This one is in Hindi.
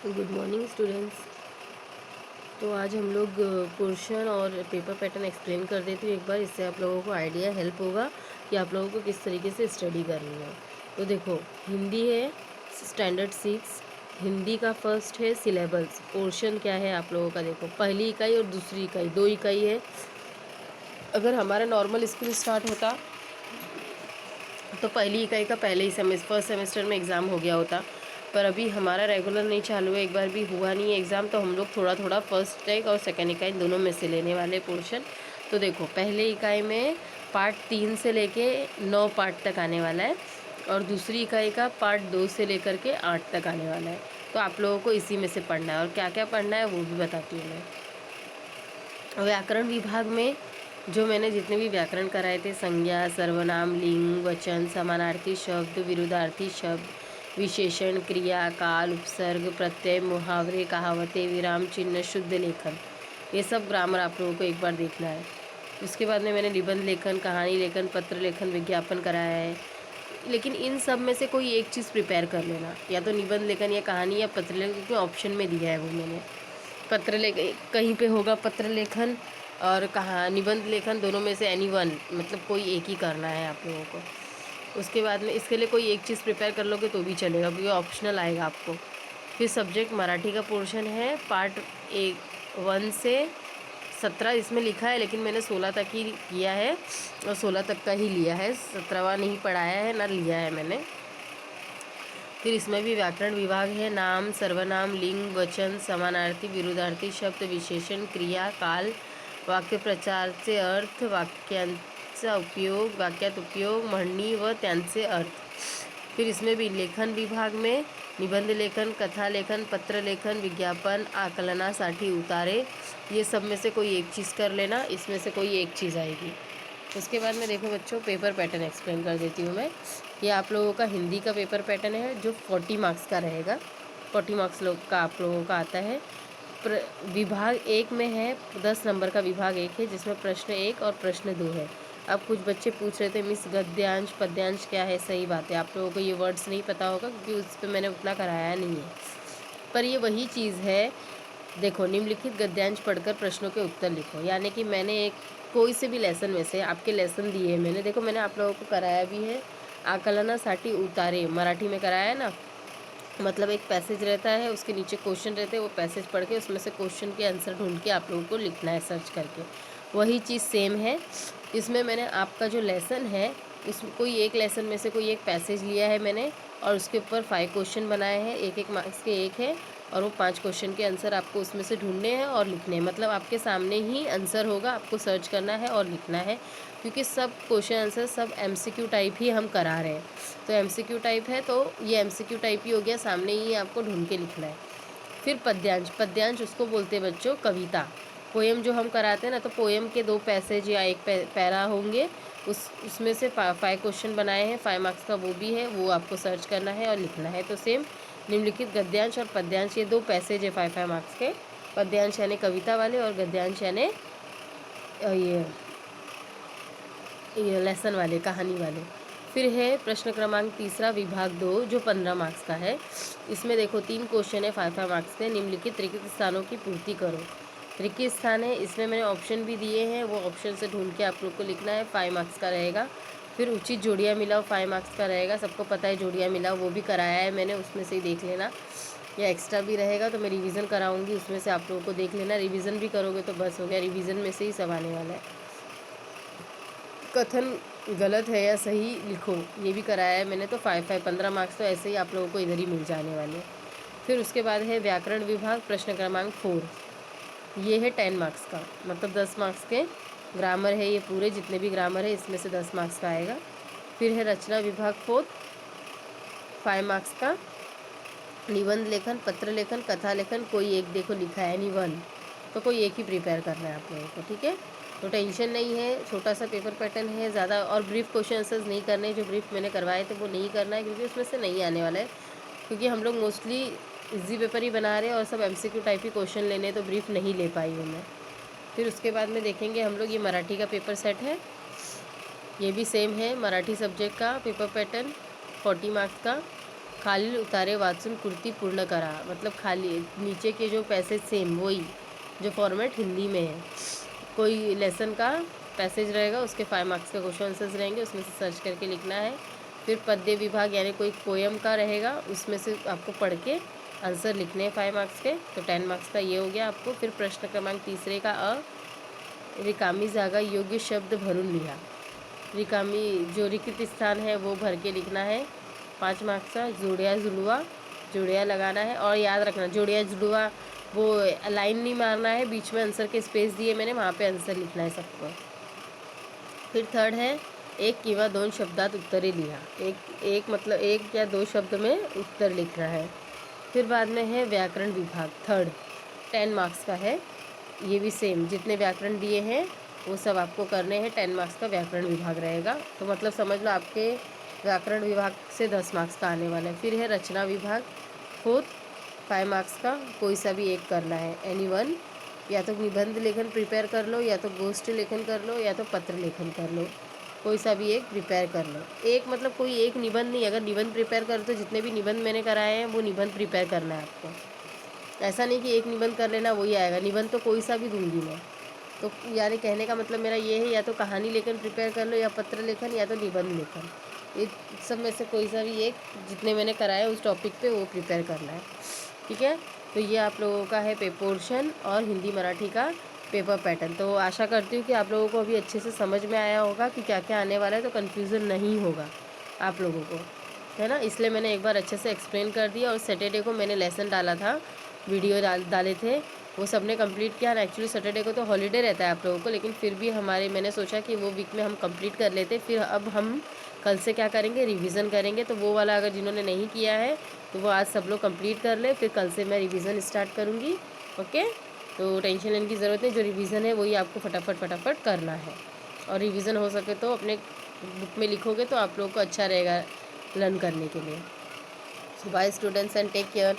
Good morning students. तो आज हम लोग पोर्शन और पेपर पैटर्न एक्सप्लेन कर देती हूँ एक बार, इससे आप लोगों को आइडिया हेल्प होगा कि आप लोगों को किस तरीके से स्टडी करनी है। तो देखो, हिंदी है स्टैंडर्ड 6, हिंदी का फर्स्ट है सिलेबस। पोर्शन क्या है आप लोगों का, देखो पहली इकाई और दूसरी इकाई, 2 इकाई है। अगर हमारा नॉर्मल स्कूल स्टार्ट होता तो पहली इकाई का पहले ही फर्स्ट सेमेस्टर में एग्ज़ाम हो गया होता, पर अभी हमारा रेगुलर नहीं चालू है, एक बार भी हुआ नहीं है एग्ज़ाम, तो हम लोग थोड़ा थोड़ा फर्स्ट एक और सेकेंड इकाई दोनों में से लेने वाले पोर्शन। तो देखो, पहले इकाई में पार्ट 3 से लेके 9 पार्ट तक आने वाला है, और दूसरी इकाई का पार्ट 2 से लेकर के 8 तक आने वाला है। तो आप लोगों को इसी में से पढ़ना है, और क्या क्या पढ़ना है वो भी बताती हूँ मैं। व्याकरण विभाग में जो मैंने जितने भी व्याकरण कराए थे, संज्ञा, सर्वनाम, लिंग, वचन, समानार्थी शब्द, विरुद्धार्थी शब्द, विशेषण, क्रिया, काल, उपसर्ग, प्रत्यय, मुहावरे, कहावतें, विराम चिन्ह, शुद्ध लेखन, ये सब ग्रामर आप लोगों को एक बार देखना है। उसके बाद में मैंने निबंध लेखन, कहानी लेखन, पत्र लेखन, विज्ञापन कराया है। लेकिन इन सब में से कोई एक चीज़ प्रिपेयर कर लेना, या तो निबंध लेखन या कहानी या पत्र लेखन, क्योंकि ऑप्शन में दिया है वो मैंने। पत्र ले कहीं पे होगा पत्र लेखन और कहाँ निबंध लेखन, दोनों में से एनी वन, मतलब कोई एक ही करना है आप लोगों को। उसके बाद में इसके लिए कोई एक चीज़ प्रिपेयर कर लोगे तो भी चलेगा, क्योंकि ऑप्शनल आएगा आपको। फिर सब्जेक्ट मराठी का पोर्शन है, पार्ट 1 से 17 इसमें लिखा है, लेकिन मैंने 16 तक ही किया है और 16 तक का ही लिया है, 17वां नहीं पढ़ाया है ना लिया है मैंने। फिर इसमें भी व्याकरण विभाग है, नाम, सर्वनाम, लिंग, वचन, समानार्थी, विरुद्धार्थी शब्द, विशेषण, क्रिया, काल, वाक्य प्रचारचे अर्थ, वाक्यांचा उपयोग, वाक्यात उपयोग, म्हणणी व त्यांचे अर्थ। फिर इसमें भी लेखन विभाग में निबंध लेखन, कथा लेखन, पत्र लेखन, विज्ञापन, आकलनासाठी उतारे, ये सब में से कोई एक चीज़ कर लेना, इसमें से कोई एक चीज़ आएगी। उसके बाद में देखो बच्चों, पेपर पैटर्न एक्सप्लेन कर देती हूँ मैं। ये आप लोगों का हिंदी का पेपर पैटर्न है, जो 40 मार्क्स का रहेगा। 40 मार्क्स लोग का आप लोगों का आता है। विभाग 1 में है, 10 नंबर का विभाग 1 है, जिसमें प्रश्न 1 और प्रश्न 2 है। अब कुछ बच्चे पूछ रहे थे मिस गद्यांश पद्यांश क्या है। सही बात है, आप लोगों को ये वर्ड्स नहीं पता होगा, क्योंकि उस पर मैंने उतना कराया नहीं है, पर ये वही चीज़ है। देखो, निम्नलिखित गद्यांश पढ़कर प्रश्नों के उत्तर लिखो, यानी कि मैंने एक कोई से भी लेसन में से आपके लेसन दिए हैं मैंने, देखो मैंने आप लोगों को कराया भी है। आकलनासाठी उतारे मराठी में कराया है ना, मतलब एक पैसेज रहता है, उसके नीचे क्वेश्चन रहते हैं, वो पैसेज पढ़ के उसमें से क्वेश्चन के आंसर ढूंढ के आप लोगों को लिखना है सर्च करके। वही चीज़ सेम है इसमें। मैंने आपका जो लेसन है उसमें कोई एक लेसन में से कोई एक पैसेज लिया है मैंने, और उसके ऊपर 5 क्वेश्चन बनाए हैं, एक मार्क्स के एक है, और वो 5 क्वेश्चन के आंसर आपको उसमें से ढूंढने हैं और लिखने हैं। मतलब आपके सामने ही आंसर होगा, आपको सर्च करना है और लिखना है, क्योंकि सब क्वेश्चन आंसर सब एमसीक्यू टाइप ही हम करा रहे हैं। तो एमसीक्यू टाइप है, तो ये एमसीक्यू टाइप ही हो गया, सामने ही आपको ढूंढ के लिखना है। फिर पद्यांश, पद्यांश उसको बोलते हैं बच्चों कविता। पोएम जो हम कराते हैं ना, तो पोएम के 2 पैसेज या एक पैरा होंगे, उसमें से 5 क्वेश्चन बनाए हैं, 5 मार्क्स का वो भी है, वो आपको सर्च करना है और लिखना है। तो सेम निम्नलिखित गद्यांश और पद्यांश, ये 2 पैसेज है 5 मार्क्स के। पद्यांश यानी कविता वाले, और गद्यांश यानी ये लेसन वाले, कहानी वाले। फिर है प्रश्न क्रमांक 3 विभाग 2, जो 15 मार्क्स का है। इसमें देखो 3 क्वेश्चन है 5 मार्क्स के। निम्नलिखित रिक्त स्थानों की पूर्ति करो। रिक्त स्थान है, इसमें मैंने ऑप्शन भी दिए हैं, वो ऑप्शन से ढूंढ के आप लोग को लिखना है, 5 मार्क्स का रहेगा। फिर उचित जोड़ियाँ मिलाओ, 5 मार्क्स का रहेगा, सबको पता है जोड़ियाँ मिलाओ, वो भी कराया है मैंने, उसमें से ही देख लेना। या एक्स्ट्रा भी रहेगा तो मैं रिवीजन कराऊंगी, उसमें से आप लोगों को देख लेना, रिवीजन भी करोगे तो बस हो गया, रिवीजन में से ही सब आने वाला है। कथन गलत है या सही लिखो, ये भी कराया है मैंने। तो 15 मार्क्स तो ऐसे ही आप लोगों को इधर ही मिल जाने वाले हैं। फिर उसके बाद है व्याकरण विभाग, प्रश्न क्रमांक 4, ये है 10 मार्क्स का, मतलब 10 मार्क्स के ग्रामर है, ये पूरे जितने भी ग्रामर है इसमें से 10 मार्क्स का आएगा। फिर है रचना विभाग 4, 5 मार्क्स का। निबंध लेखन, पत्र लेखन, कथा लेखन, कोई एक देखो लिखा है नहीं 1, तो कोई एक ही प्रिपेयर करना है आप लोगों को, ठीक है। तो टेंशन नहीं है, छोटा सा पेपर पैटर्न है, ज़्यादा और ब्रीफ क्वेश्चन आंसर्स नहीं करने हैं। जो ब्रीफ मैंने करवाए थे वो नहीं करना है, क्योंकि उसमें से नहीं आने वाला है, क्योंकि हम लोग मोस्टली इजी पेपर ही बना रहे हैं और सब एमसीक्यू टाइप ही क्वेश्चन लेने, तो ब्रीफ नहीं ले पाई हूँ मैं। फिर उसके बाद में देखेंगे हम लोग, ये मराठी का पेपर सेट है, ये भी सेम है, मराठी सब्जेक्ट का पेपर पैटर्न 40 मार्क्स का। खाली उतारे वाचन कुर्ती पूर्ण करा, मतलब खाली नीचे के जो पैसेज सेम वही जो फॉर्मेट हिंदी में है। कोई लेसन का पैसेज रहेगा, उसके 5 मार्क्स का क्वेश्चन आंसर्स रहेंगे, उसमें से सर्च करके लिखना है। फिर पद्य विभाग यानी कोई पोएम का रहेगा, उसमें से आपको पढ़ के आंसर लिखने हैं 5 मार्क्स के, तो 10 मार्क्स का ये हो गया आपको। फिर प्रश्न क्रमांक तीसरे का रिकामी जागा योग्य शब्द भरून लिहा, रिकामी जो रिक्त स्थान है वो भर के लिखना है 5 मार्क्स का। जोड़िया जुड़वा, जोड़िया लगाना है, और याद रखना जोड़िया जुड़वा वो लाइन नहीं मारना है, बीच में आंसर के स्पेस दिए मैंने, वहाँ पे आंसर लिखना है सबको। फिर थर्ड है 1 किंवा 2 शब्दात उत्तरे लिहा, एक मतलब 1 या 2 शब्द में उत्तर लिखना है। फिर बाद में है व्याकरण विभाग, थर्ड 10 मार्क्स का है, ये भी सेम जितने व्याकरण दिए हैं वो सब आपको करने हैं। 10 मार्क्स का व्याकरण विभाग रहेगा, तो मतलब समझ लो आपके व्याकरण विभाग से 10 मार्क्स का आने वाला है। फिर है रचना विभाग, फोर्थ 5 मार्क्स का, कोई सा भी एक करना है, एनी वन, या तो निबंध लेखन प्रिपेयर कर लो, या तो गोष्ठ लेखन कर लो, या तो पत्र लेखन कर लो, कोई सा भी एक प्रिपेयर कर लो। एक मतलब कोई एक निबंध नहीं, अगर निबंध प्रिपेयर करो तो जितने भी निबंध मैंने कराए हैं वो निबंध प्रिपेयर करना है आपको। ऐसा नहीं कि एक निबंध कर लेना वही आएगा, निबंध तो कोई सा भी दूंगी मैं। तो यानी कहने का मतलब मेरा ये है, या तो कहानी लेखन प्रिपेयर कर लो, या पत्र लेखन, या तो निबंध लेखन, ये सब में से कोई सा भी एक जितने मैंने कराए उस टॉपिक पे वो प्रिपेयर करना है, ठीक है। तो ये आप लोगों का है पोर्शन और हिंदी मराठी का पेपर पैटर्न। तो आशा करती हूँ कि आप लोगों को अभी अच्छे से समझ में आया होगा कि क्या क्या आने वाला है, तो कन्फ्यूज़न नहीं होगा आप लोगों को, है ना। इसलिए मैंने एक बार अच्छे से एक्सप्लेन कर दिया। और सैटरडे को मैंने लेसन डाला था, वीडियो डाले थे, वो सब ने कंप्लीट किया। एक्चुअली सैटरडे को तो हॉलीडे रहता है आप लोगों को, लेकिन फिर भी मैंने सोचा कि वो वीक में हम कंप्लीट कर लेते। फिर अब हम कल से क्या करेंगे, रिवीजन करेंगे। तो वो वाला अगर जिन्होंने नहीं किया है तो वो आज सब लोग कंप्लीट कर ले, फिर कल से मैं रिवीजन स्टार्ट करूँगी। ओके, तो टेंशन लेने की ज़रूरत नहीं, जो रिवीजन है वही आपको फटाफट करना है। और रिवीजन हो सके तो अपने बुक में लिखोगे तो आप लोगों को अच्छा रहेगा लर्न करने के लिए। So bye students and take care.